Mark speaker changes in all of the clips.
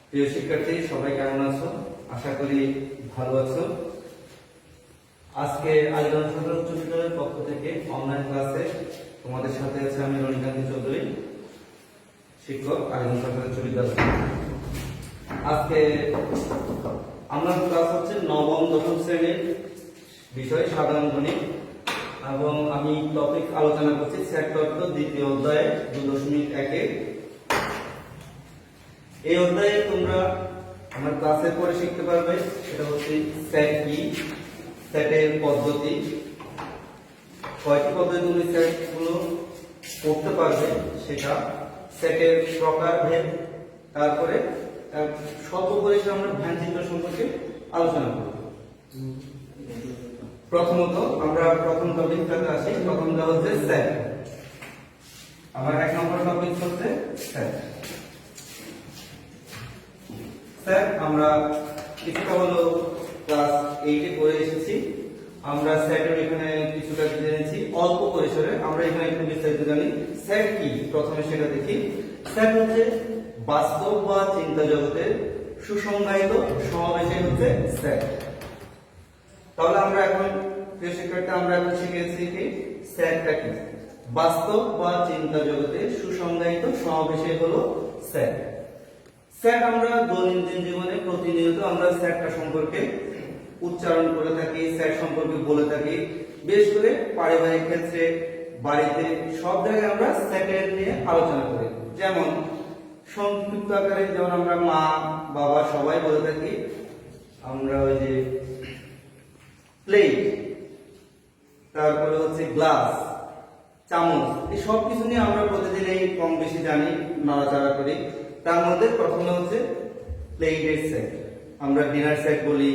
Speaker 1: প্রিয় শিক্ষার্থী, সবাই কেমন আছো? আশা করি ভালো আছো। আজকে আলিগঞ্জ সরকারি উচ্চ বিদ্যালয়ের পক্ষ থেকে অনলাইন ক্লাসে তোমাদের সাথে আছে আমি রনিকান্তি চৌধুরী, শিক্ষক, আলিগঞ্জ সরকারি উচ্চ বিদ্যালয়। আজকে আমার ক্লাস হচ্ছে নবম দশম শ্রেণীর বিষয় সাধারণ গণিত, এবং আমি টপিক আলোচনা করছি সেট তত্ত্ব দ্বিতীয় অধ্যায়ে 2.1-এ। এই অধ্যায়ে তোমরা আমার ক্লাসের পরে শিখতে পারবে সেটা হচ্ছে সেট কি, সেটের পদ্ধতি, কয়টি পদ্ধতি তুমি সেটগুলো করতে পারবে সেটা, সেটের প্রকারভেদ, তারপরে সর্বোপরি আমরা ভ্যানচিত্র সম্পর্কে আলোচনা করব। প্রথমত আমরা প্রথম টপিকটাতে আসি। প্রথমটা হচ্ছে সেট। আমার 1 নম্বর টপিক হচ্ছে সেট। সেট আমরা কিছুটা হলো ক্লাস 8-এ পড়ে এসেছি। আমরা সেটের এখানে কিছুটা জেনেছি অল্প পরিসরে। আমরা এখানে একটু বিস্তারিত জানি। সেট কি প্রথমে সেটা দেখি। সেট হচ্ছে বাস্তব বা চিন্তা জগতের সুসংজ্ঞায়িত সমাবেশই হচ্ছে সেট। তাহলে আমরা এখন প্রিয় শিক্ষার্থী আমরা এখন শিখেছি কি সেটটা কি। বাস্তব বা চিন্তা জগতের সুসংজ্ঞায়িত সমাবেশই হলো সেট। সেট আমরা দৈনন্দিন জীবনে প্রতিনিয়ত আমরা সেটটা সম্পর্কে উচ্চারণ করে থাকি, সেট সম্পর্কে বলে থাকি। বিশেষ করে পারিবারিক ক্ষেত্রে, বাড়িতে, সব জায়গায় আমরা সেটের নিয়ে আলোচনা করি। যেমন সংক্ষিপ্ত আকারে যেমন আমরা মা বাবা সবাই বলে থাকি আমরা ওই যে প্লেট, তারপরে হচ্ছে গ্লাস, চামচ, এই সব কিছু নিয়ে আমরা প্রতিদিনই কম বেশি জানি, নাড়াচাড়া করি। তার মধ্যে প্রথমে হচ্ছে প্লেটের সেট, আমরা ডিনার সেট বলি,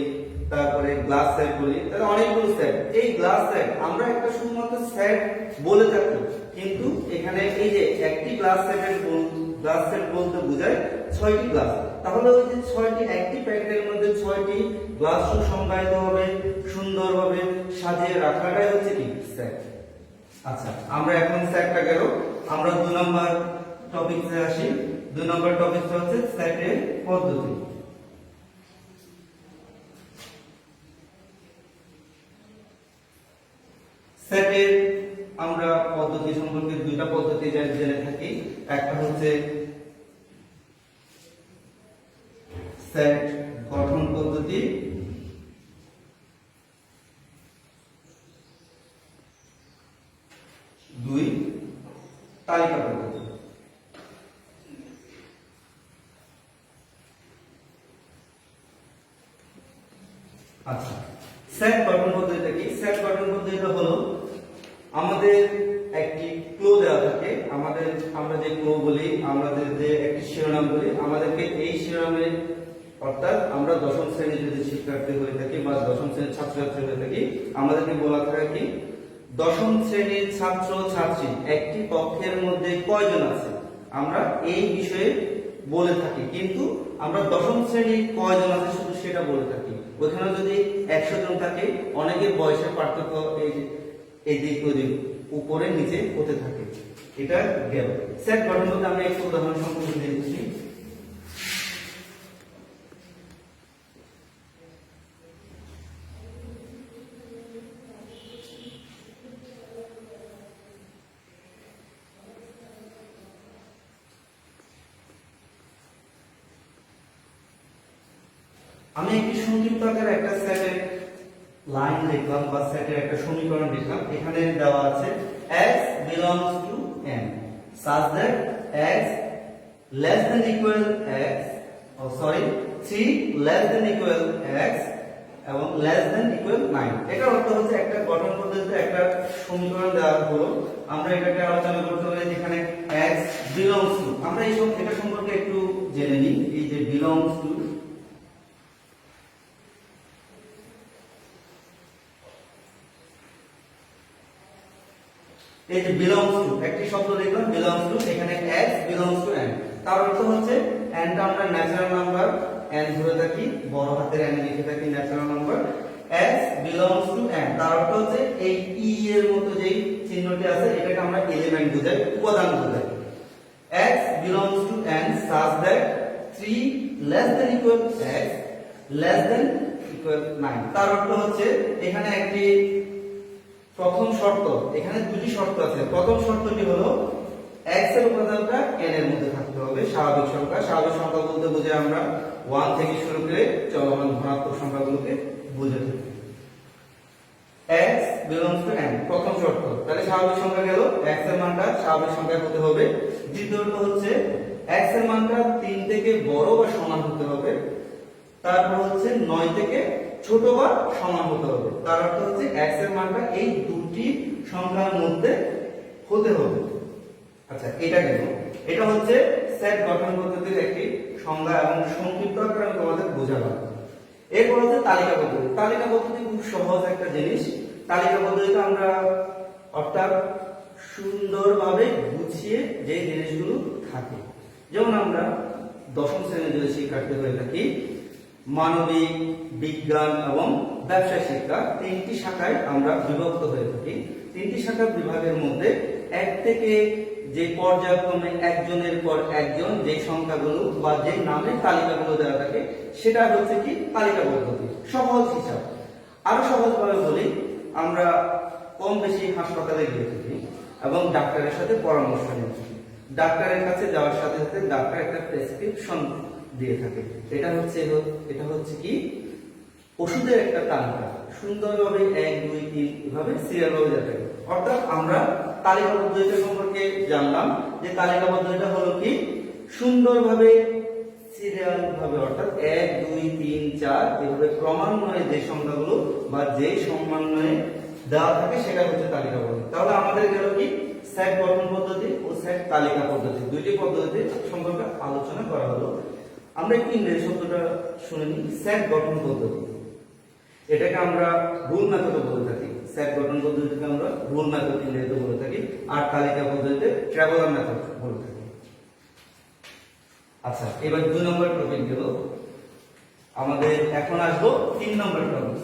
Speaker 1: তারপরে গ্লাস সেট বলি, তাহলে অনেকগুলো সেট। এই গ্লাস সেট আমরা একটা শুধুমাত্র সেট বলে থাকি, কিন্তু এখানে এই যে একটি গ্লাস সেট বলতে বোঝায় 6টি গ্লাস। তাহলে ওই যে 6টি একটি প্যাকেটের মধ্যে 6টি গ্লাস সুসংজ্ঞায়িত হবে, সুন্দরভাবে সাজিয়ে রাখাটাই হচ্ছে কি সেট। আচ্ছা, আমরা এখন সেটটা গেল, আমরা 2 নম্বর টপিকে আসি। 2 নম্বর টপিকটা হচ্ছে সেটের পদ্ধতি। সেটের আমরা পদ্ধতি সম্পর্কে 2টা পদ্ধতি জেনে থাকি। একটা হচ্ছে সেট গঠন পদ্ধতি, দুই তালিকা পদ্ধতি। আচ্ছা, সেট গঠন পদ্ধতিটা কি? সেট গঠন পদ্ধতিটা হলো আমাদের একটি ক্লু দেওয়া থাকে। আমরা যে ক্লু বলি, আমাদের যে একটি শিরোনাম বলি, আমাদেরকে এই শিরোনামে, অর্থাৎ আমরা দশম শ্রেণীর যদি শিক্ষার্থী হয়ে থাকি বা দশম শ্রেণীর ছাত্রছাত্রী হয়ে থাকি, আমাদেরকে বলা থাকে কি দশম শ্রেণীর ছাত্র ছাত্রী একটি কক্ষের মধ্যে কয়জন আছে, আমরা এই বিষয়ে বলে থাকি। কিন্তু আমরা দশম শ্রেণীর কয়জন আছে শুধু সেটা বলে থাকি। ওখানে যদি 100 জন থাকে, অনেকের বয়সের পার্থক্য এই দিক ওদিক, উপরে নিচে হতে থাকে। এটা গেল সেট গঠন করতে। আমরা একটু উদাহরণ সম্পর্কে দেখছি। আমি একটি সংক্ষিপ্ত আকারে একটা সেটের লাইন লিখলাম বা সেটের একটা সমীকরণ লিখলাম। এখানে দেওয়া আছে x belongs to n such that x less than equal x, 3 less than equal x এবং less than equal 9। এটা অর্থ হচ্ছে একটা গঠন পদ্ধতিতে একটা সমীকরণ দেওয়া হলো। আমরা এটাকে আলোচনা করতে পারি যেখানে x belongs to, আমরা এটা সম্পর্কে একটু জেনে নিই। এই যে belongs to, এই যে belongs to একটি শব্দ লিখলাম belongs to, এখানে x belongs to n, তার অর্থ হচ্ছে n টা আমরা ন্যাচারাল নাম্বার n ধরে থাকি, বড় হাতের n লিখে থাকি natural number. x belongs to n তার অর্থ হচ্ছে এই e এর মতো যেই চিহ্নটি আছে এটাকে আমরা এলিমেন্ট বোঝাই, উপাদান বোঝাই। x belongs to n such that 3 less than equal x less than equal 9 তার অর্থ হচ্ছে এখানে একটি প্রথম শর্ত এখানে দুটি শর্ত আছে প্রথম শর্তটি হলো x এর উপাদানটা n এর মধ্যে থাকতে হবে স্বাভাবিক সংখ্যা বলতে বুঝে আমরা 1 থেকে শুরু করে চলমান ধনাত্মক সংখ্যাগুলোকে বুঝে থাকি x belongs to n প্রথম শর্ত তাহলে স্বাভাবিক সংখ্যা গেল x এর মানটা স্বাভাবিক সংখ্যা হতে হবে দ্বিতীয়ত হচ্ছে x এর মানটা 3 থেকে বড় বা সমান হতে হবে তারপর হচ্ছে 9 থেকে ছোট বা সমান হতে হবে তার অর্থ হচ্ছে x এর মানটা এই দুটি সংখ্যার মধ্যে হতে হবে আচ্ছা এটা হচ্ছে সেট গঠন পদ্ধতির একটি সংজ্ঞা এবং সংক্ষিপ্ত আকারে আমি তোমাদের বোঝালাম এরপর হচ্ছে তালিকা পদ্ধতি খুব সহজ একটা জিনিস তালিকা পদ্ধতিতে আমরা অর্থাৎ সুন্দরভাবে গুছিয়ে যে জিনিসগুলো থাকে যেমন আমরা দশম শ্রেণীর যে শিক্ষার্থী হয়ে থাকি মানবিক বিজ্ঞান এবং ব্যবসায় শিক্ষা তিনটি শাখায় আমরা বিভক্ত হয়ে থাকি তিনটি শাখা বিভাগের মধ্যে এক থেকে যে পর্যায়ক্রমে একজনের পর একজন যে সংখ্যাগুলো বা যে নামে তালিকাগুলো দেওয়া থাকে সেটা হচ্ছে কি তালিকা পদ্ধতি সহজ হিসাব আরো সহজভাবে বলি আমরা কম বেশি হাসপাতালে গিয়ে থাকি এবং ডাক্তারের সাথে পরামর্শ নিয়ে থাকি ডাক্তারের কাছে যাওয়ার সাথে সাথে ডাক্তার একটা প্রেসক্রিপশন দিয়ে থাকে এটা হচ্ছে কি ওষুধের একটা তালিকা সুন্দরভাবে 1 2 3 এভাবে সিরিয়াল ভাবে দেওয়া থাকে অর্থাৎ আমরা তালিকা পদ্ধতি সম্পর্কে জানলাম যে তালিকা পদ্ধতিটা হলো কি সুন্দরভাবে সিরিয়াল ভাবে অর্থাৎ 1 2 3 4 এভাবে ক্রমান্বয়ে যে সংখ্যাগুলো বা যে সমন্বয়ে দেওয়া থাকে সেটা হচ্ছে তালিকা পদ্ধতি তাহলে আমাদের গেল কি সেট গঠন পদ্ধতি ও সেট তালিকা পদ্ধতি দুইটি পদ্ধতি সম্পর্কে আলোচনা করা হলো আমরা একটু ইংরেজি শব্দটা শুনে নিই সেট গঠন পদ্ধতি এটাকে আমরা রুল মেথড বলে থাকি সেট গঠন পদ্ধতিকে আমরা রুল মেথড ইংরেজিতে বলে থাকি আর তালিকা পদ্ধতিতে ট্রাভেলার মেথড বলে থাকি আচ্ছা এবার 2 নম্বর টপিক গেল আমাদের এখন আসবো 3 নম্বর টপিক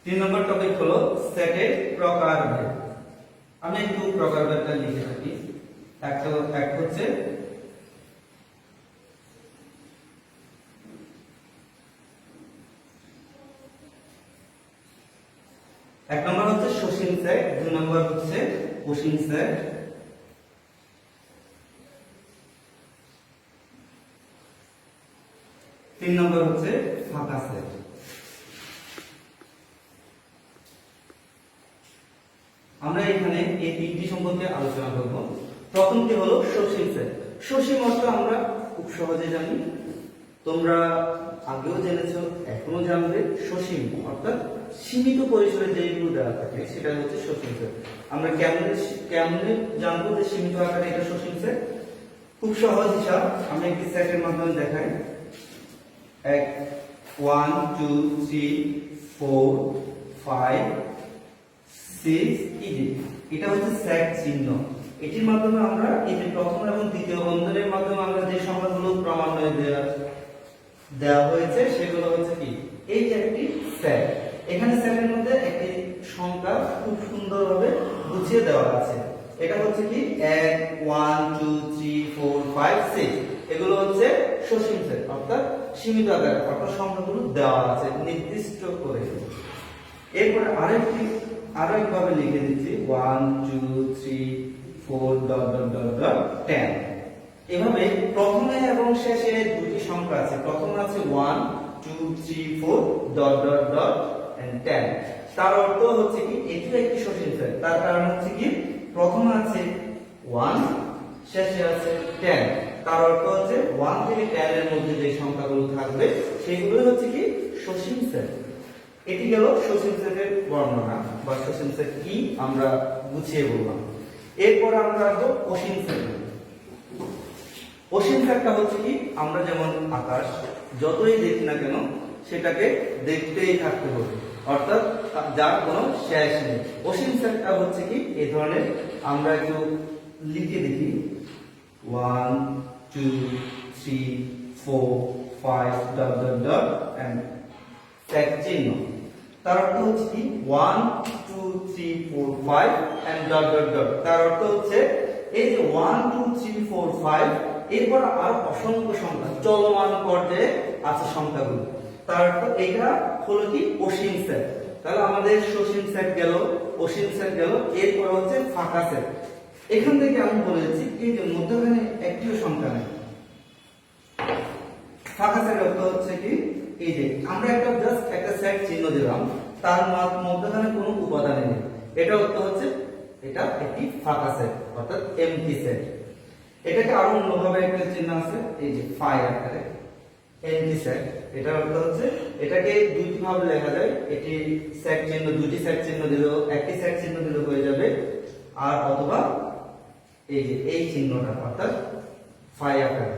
Speaker 1: 3 নম্বর টপিক হলো সেটের প্রকারভেদ আমি একটু প্রকারভেদটা লিখে থাকি এক হচ্ছে এক নম্বর হচ্ছে সসীম সেট 2 নম্বর হচ্ছে অসীম সেট 3 নম্বর হচ্ছে ফাঁকা সেট আমরা এখানে এই তিনটি সম্পর্কে আলোচনা করব প্রথমটি হলো সসীম সেট সসীম অর্থ আমরা খুব সহজে জানি তোমরা আগেও জেনেছো এখনো জানবে সসীম অর্থাৎ সীমিত পরিসরে যেগুলো দেওয়া থাকে সেটা হচ্ছে সসীম সেট আমরা কেমনে জানবো যে সীমিত আকারে এটা সসীম সেট খুব সহজ হিসাব আমি একটি সেটের মাধ্যমে দেখাই 1 2 3 4 5 6 এটা হচ্ছে সেট চিহ্ন এটির মাধ্যমে আমরা এই যে প্রথম এবং দ্বিতীয় বন্ধনের মাধ্যমে আমরা যে সংখ্যাগুলো ক্রমান্বয়ে দেওয়া হয়েছে সেগুলো হচ্ছে কি এই যে একটি সেট এখানে সেটের মধ্যে একটি সংখ্যা খুব সুন্দরভাবে গুছিয়ে দেওয়া আছে এটা হচ্ছে কি 1 2 3 4 5 6 এগুলো হচ্ছে সসীম সেট অর্থাৎ সীমিত আকারে অর্থাৎ সংখ্যাগুলো দেওয়া আছে নির্দিষ্ট করে এরপরে আরো একভাবে লিখে দিচ্ছি 1 2 3 4 ডট ডট ডট ডট 10 এভাবে প্রথমে এবং শেষে দুটি সংখ্যা আছে প্রথমে আছে 1 2 3 4 ডট ডট ডট এন্ড 10 তার অর্থ হচ্ছে কি এটি একটি সসীম সেট তার কারণ হচ্ছে কি প্রথমে আছে 1 শেষে আছে 10 তার অর্থ হচ্ছে 1 থেকে 10 এর মধ্যে যে সংখ্যাগুলো থাকবে সেগুলো হচ্ছে কি সসীম সেট এটি গেল সসীম সেটের বর্ণনা বা সসীম সেট কি আমরা গুছিয়ে বললাম এরপর আমরা আসবো অসীম সেট অসীম সেটটা হচ্ছে কি আমরা যেমন আকাশ যতই দেখি না কেন সেটাকে দেখতেই থাকতে হবে অর্থাৎ যার কোনো শেষ নেই অসীম সেটটা হচ্ছে কি এই ধরনের আমরা একটু লিখে দেখি 1 2 3 3 4 5 dot dot dot and set চিহ্ন। তার অর্থ হচ্ছে কি 1 2 3 4 5 এন্ড ডট ডট ডট। তার অর্থ হচ্ছে এই যে 1 2 3 4 5 এরপর আর অসংখ্য সংখ্যা চলমান পর্যায়ে আছে সংখ্যাগুলো। তার অর্থ এটা হলো কি অসীম সেট। তাহলে আমাদের সসীম সেট গেল, অসীম সেট গেল, এরপর হচ্ছে ফাঁকা সেট। এখান থেকে আমি বলেছি এই যে মধ্যখানে একটিও সংখ্যা নেই। ফাঁকা সেট অর্থ হচ্ছে কি এই যে আমরা জাস্ট একটা সেট চিহ্ন দিলাম, তার মধ্যখানে কোনো উপাদান নেই, এটা অর্থ হচ্ছে এটা একটি ফাঁকা সেট অর্থাৎ এমটি সেট। এটাকে আরো অন্যভাবে একটা চিহ্ন আছে এই যে ফাই আকারে এমটি সেট। এটা অর্থ হচ্ছে এটাকে দুইটি ভাবে লেখা যায়, এটি সেট চিহ্ন দুটি সেট চিহ্ন দিলেও একটি সেট চিহ্ন দিলেও হয়ে যাবে, আর অথবা এই যে এই চিহ্নটা অর্থাৎ ফাই আকারে।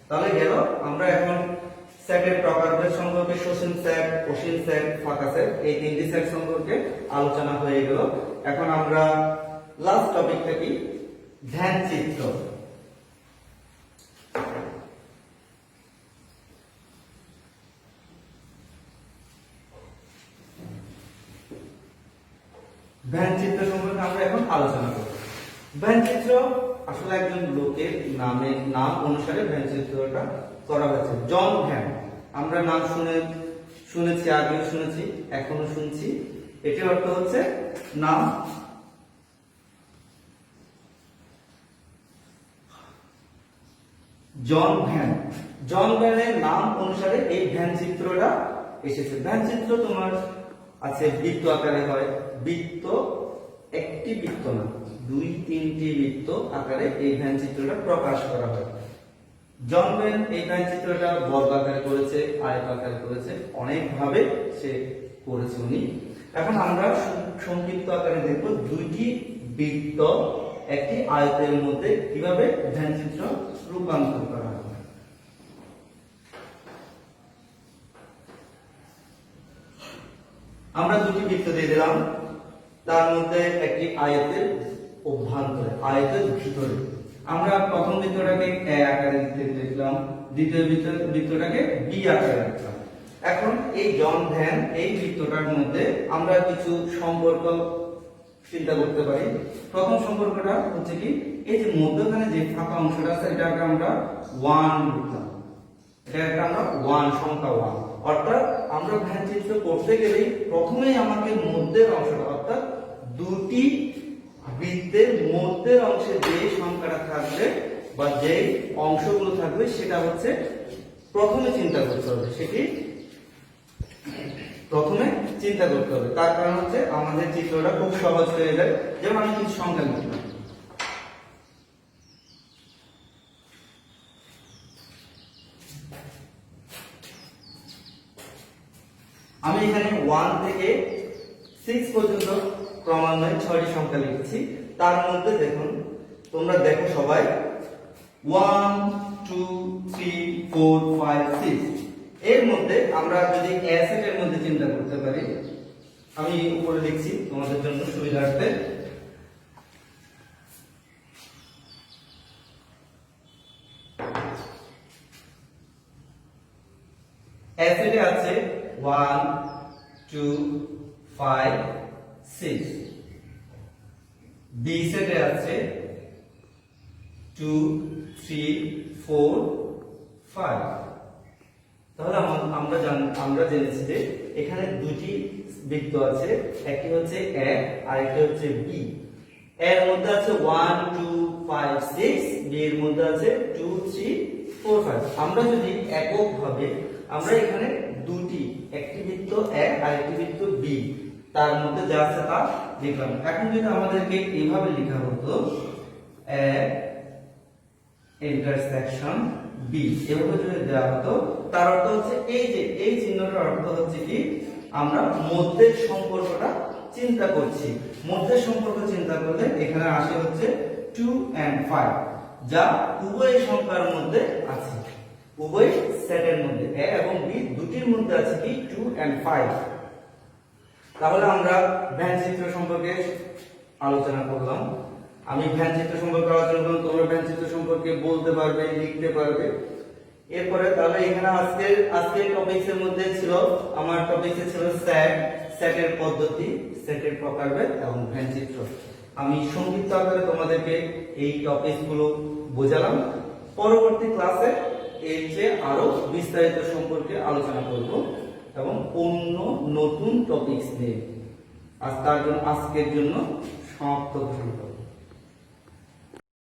Speaker 1: তাহলে গেল আমরা এখন সেটের প্রকারভেদ সম্পর্কে, সসীম সেট, অসীম সেট, ফাঁকা সেট এই তিনটি সেট সম্পর্কে আলোচনা হয়ে গেল। এখন আমরা লাস্ট টপিকটা কি ধ্যান চিত্র। ধ্যান চিত্র সম্পর্কে আমরা এখন আলোচনা করব। ধ্যান চিত্র আসলে একজন লোকের নাম অনুসারে ধ্যান চিত্রটা করা হয়েছে। জন ভ্যান, আমরা নাম শুনেছি, আগেও শুনেছি, এখনো শুনছি। এটির অর্থ হচ্ছে নাম জন ভ্যান। জন ভ্যানের নাম অনুসারে এই ভ্যান চিত্রটা এসেছে। ভ্যান চিত্র তোমার আছে বৃত্ত আকারে হয়, বৃত্ত একটি বৃত্ত না, দুই তিনটি বৃত্ত আকারে এই ভ্যান চিত্রটা প্রকাশ করা হয়। জন ভ্যান এই ভ্যান চিত্রটা বর্গাকারে করেছে, আয়তাকারে করেছে, অনেক ভাবে সে করেছে উনি। এখন আমরা সংক্ষিপ্ত আকারে দেখব দুইটি বৃত্ত একটি আয়তের মধ্যে কিভাবে ভ্যান চিত্র রূপান্তর করা হয়। আমরা দুটি বৃত্ত দিয়ে দিলাম, তার মধ্যে একটি আয়তের অভ্যন্তরে, আয়তের ভিতরে আমরা প্রথম বৃত্তটাকে এ আকারে লিখলাম, দ্বিতীয় বৃত্তটাকে বি আকারে লিখলাম। এখন এই জন ভ্যান এই বৃত্তটার মধ্যে আমরা কিছু সম্পর্ক চিন্তা করতে পারি। প্রথম সম্পর্কটা হচ্ছে কি এই যে মধ্যখানে যে ফাঁকা অংশটা আছে এটাকে আমরা 1 লিখলাম, এটা আমরা 1 সংখ্যা 1। অর্থাৎ আমরা ভ্যান চিত্র করতে গেলে প্রথমেই আমাকে মধ্যের অংশটা অর্থাৎ দুটি বৃত্তের মধ্যের অংশে যে সংখ্যাটা থাকবে বা যে অংশগুলো থাকবে সেটা হচ্ছে প্রথমে চিন্তা করতে হবে, সেটি প্রথমে চিন্তা করতে হবে। তার কারণ হচ্ছে আমাদের চিত্রটা খুব সহজ হয়ে যায়। যেমন আমি কিছু সংখ্যা লিখলাম, আমি এখানে 1 থেকে 6 পর্যন্ত ক্রমান্বয়ে 6টি সংখ্যা লিখেছি। তার মধ্যে দেখুন, তোমরা দেখো সবাই 1 2 3 4 5 6। এর মধ্যে আমরা যদি এ সেটের মধ্যে চিন্তা করতে পারি, আমি উপরে লিখছি তোমাদের জন্য সুবিধার্থে। এ সেটে আছে 1 2 5 6, বি সেটে আছে 2 3 4 5। তাহলে আমরা জেনেছি যে এখানে দুটি বৃত্ত আছে, একটি হচ্ছে এ আর একটি হচ্ছে বি। এর মধ্যে আছে 1 2 5 6, বি এর মধ্যে আছে 2 3 4 5। আমরা যদি এককভাবে আমরা এখানে দুটি, একটি বৃত্ত এ আর একটি বৃত্ত বি, তার মধ্যে যা আছে তা লিখলাম। এখন যদি আমাদেরকে এইভাবে লেখা হতো এ ইন্টারসেকশন বি, এভাবে যদি দেওয়া হতো, তার অর্থ হচ্ছে এই যে এই চিহ্নটার অর্থ হচ্ছে কি আমরা মধ্যের সম্পর্কটা চিন্তা করছি। মধ্যের সম্পর্ক চিন্তা করলে এখানে আসে হচ্ছে 2 and 5, যা উভয় সংখ্যার মধ্যে আছে, উভয় সেটের মধ্যে এ এবং বি দুটির মধ্যে আছে কি 2 and 5। তাহলে আমরা ভ্যান চিত্র সম্পর্কে আলোচনা করলাম। আমি ভ্যান চিত্র সম্পর্কে আলোচনা করলাম, তোমরা ভ্যান চিত্র সম্পর্কে বলতে পারবে, লিখতে পারবে। এরপরে তাহলে এখানে আজকের টপিকসের মধ্যে ছিল, আমার টপিকসে ছিল সেটের পদ্ধতি, সেটের প্রকারভেদ এবং ভ্যানচিত্র। আমি সংক্ষিপ্ত আকারে তোমাদেরকে এই টপিকসগুলো বোঝালাম। পরবর্তী ক্লাসে এর চেয়ে আরো বিস্তারিত সম্পর্কে আলোচনা করব এবং অন্য নতুন টপিকস নিয়ে। তার জন্য আজকের জন্য সমাপ্ত ঘোষণা করব।